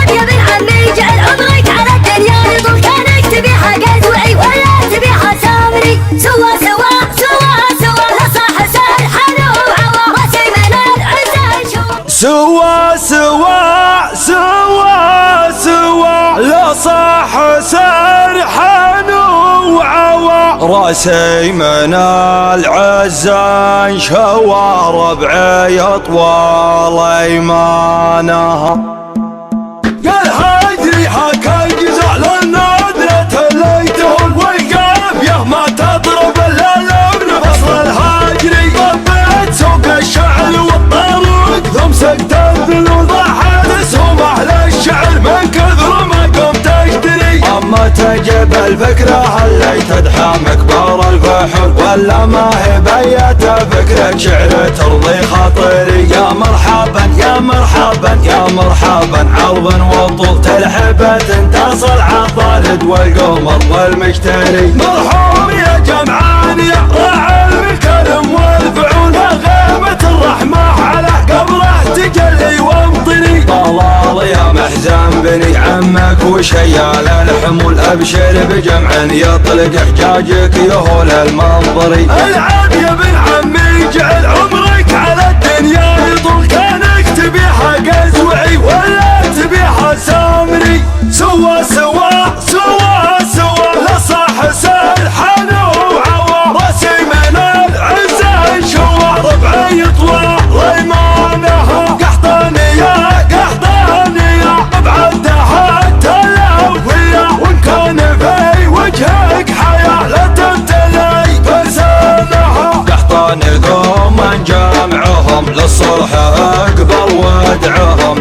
العاب يا ابن عمي جعل عمرك على الدنيا يطول كانك تبيها قزوعي ولا تبيها سامري سوا سوا سوا سوا لا صاح سرحان وعوا راسي من العز نشوف سوا سوا سوا سوا لا صاح سرحان وعوا راسي من العز انشوى ربعي اطول ايمانها قال هاجري حكى الجزع للنادرة الليتهم والقافية ما تضرب الا لون فصل الهاجري طبيت سوق الشعر والطرق ثم سقت الذلول ضحت اسهم اهل الشعر من كثر ما قمت اشتري اما تجيب الفكرة اللي تدحى مكبر الفحول ولا ما هي بيت فكرة شعر ترضي خاطري يا مرحبا يا مرحبا يا مرحبا عرض وطول تلحبة تصل عالطارد والقمر والمشتري مرحوم يا جمعان يا راعي الكرم والفعول غيبة الرحمة على قبره تجلي وامطني طلال يا محزن بني عمك وشيال الحمول ابشر بجمع يطلق حجاجك يهول المنظري العب يا ابن عمي جعل عمرك على الدنيا يطول كانك تبيها قزوعي ولا تبيها سامري سوا سوا سوا سوا لا صاح سرحان وعوا راسي من العز انشوى ربعي طوال ايمانها قحطانية قحطانية ابعدها التلوية وان كان في وجهك حياة لا تمتلي فرسانها قحطاني قوم جامعهم للصلح اقبل وادعهم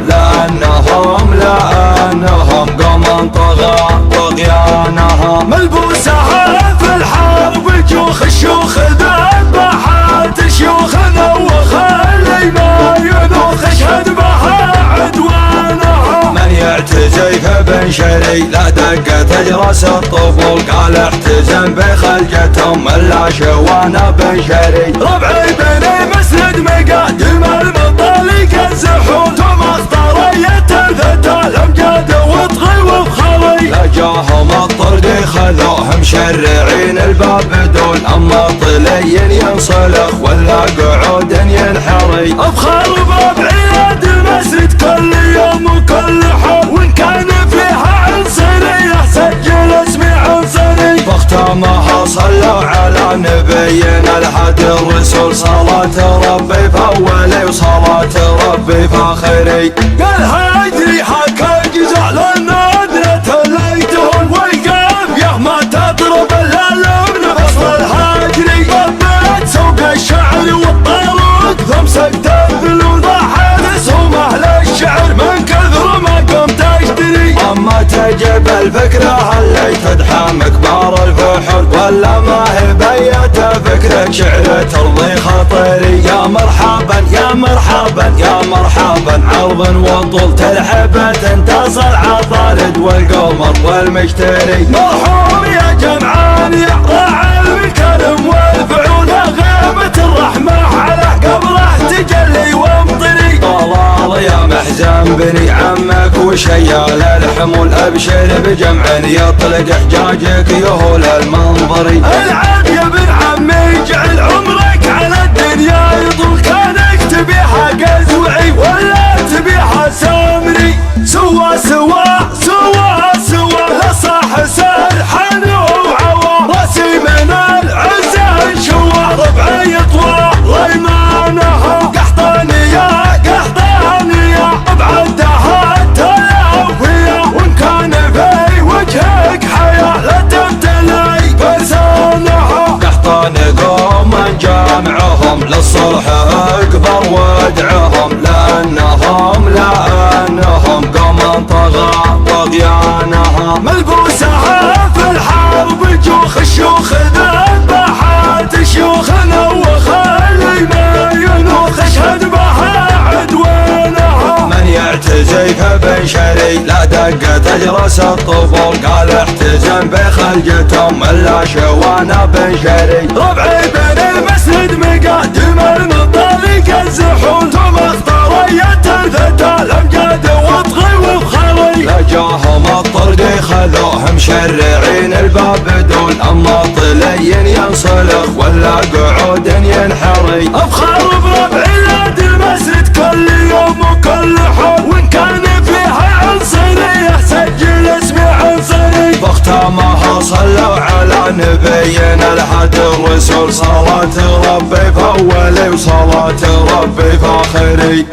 لانهم قوم طغى طغيانها ملبوسها في الحرب جوخ الشيوخ ذبحات شيوخنا وخلي ما ينوخ اشهد بها عدوانها من يعتزي فبن شري لا دقت اجرس الطفول قال احتزم بخلجتهم الا شوانا بن شري ربعي بني مسند مقادم المطالق الزحول ثم اختاريت الفتى الامجاد وطغي وبخلي لا جاهم الطرد خذوهم مشرعين الباب دول اما طلي ينصلخ ولا قعود ينحري افخر باب عياد المسجد كل يوم وكل حول وان كان فيها عنصرية سجل اسمي عنصري فاختامها صلوا على نبينا الهادي الرسول صلاة ربي فاولي وصلاة ربي فاخري قال هاجري حكى الجزع للنادرة الليتهم والقافية ما تضرب الا لون فصل الهاجري طبيت سوق الشعر والطرق ثم سقت الذلول ضحت اسهم اهل الشعر من كثر ما قمت اشتري اما تجيب الفكرة اللي تدحى مكبر الفحول ولا ما هي بيت فكرة شعر ترضي خاطري يا مرحبا يا مرحبا يا مرحبا عرض وطول تلحبة تصل عالطارد والقمر والمشتري مرحوم يا جمعان يا راعي الكرم والفعول غيبة الرحمة على قبره تجلي وامطني طلال يا محزن بني عمك وشيال الحمول ابشر بجمع يطلق حجاجك يهول المنظري العب يا ابن عمي جعل عمرك على الدنيا يطول كانك تبيها قزوعي ولا تبيها سامري سوا سوا سوا سوا لا صاح سرحان وعوا راسي من العز انشوى ربعي طوال ايمانها قحطانية قحطانية ابعدها التلوية وان كان في وجهك حياة لا تمتلي فرسانها قحطاني قوم جامعهم للصلح اكبر وادعهم لانهم قوم طغى طغيانها ملبوسها في الحرب جوخ الشيوخ ذبحات شيوخنا وخلي ما ينوخ اشهد بها عدوانها من يعتزي فبن شري لا دقت اجرس الطفول قال احتزم بخلجتهم الا شوانا بن شري ربعي بني المسند مقادم المطالق الزحول ثم اختاريت الفتى الامجاد وطغي وبخلي ذو مشرعين الباب دون اما طلي ينصلخ ولا قعود ينحري. افخر بربع العيد المسجد كل يوم وكل حول، وان كان فيها عنصرية سجل اسمي عنصري. باختامها صلوا على نبينا الهادي الرسول، صلاة ربي في اولي وصلاة ربي في اخري.